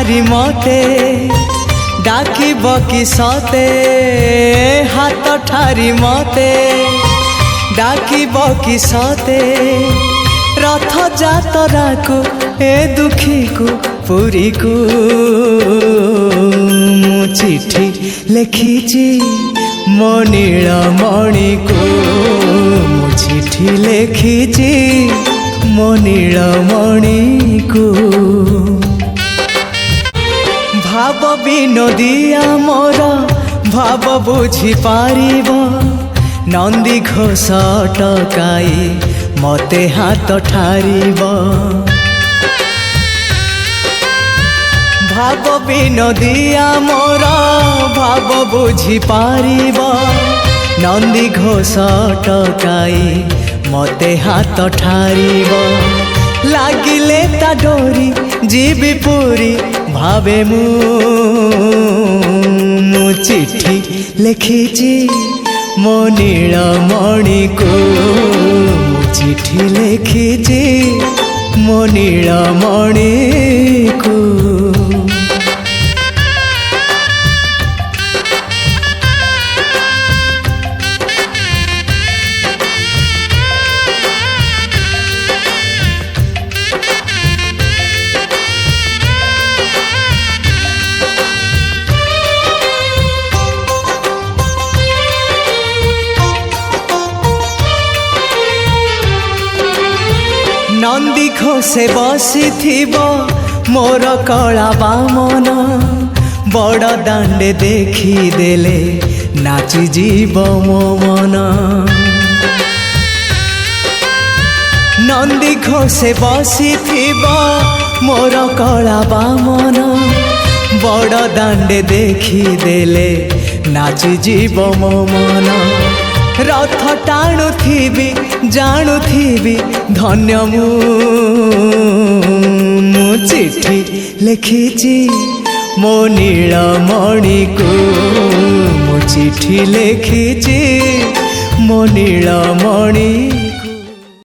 ठारी मते डाकिब कि सते हाथ ठारी मते डाकिब कि सते रथ जातरा को ए दुखी को पुरी को मु चिठी लिखिची मो नीलमणि को मु चिठी लिखिची मो नीलमणि को भाव विनोदिया मोर भाव बुझी पारिब नंदी घोष टकाई मते हाथ ठारिब भाव विनोदिया मोर भाव बुझी पारिब नंदी घोष टकाई मते हाथ ठारिब लागिले ता डोरी जीवी पूरी भावे मु चिठी लिखिची मो नीलमणि को मु चिठी लिखिची मो नीलमणि को नंदी घोषे बसी मोर कला बामन बड़ दांडे देखी देले नाची जीव मो मन नंदी घोषे बसी मोर कला बामन बड़ दांडे देखी देले नाची जीव मो मन रथ टाणुथिबी जाणुथिबी धन्य मु चिठी लिखिची मो नीलमणि को मु चिठी लिखिची मो नीलमणि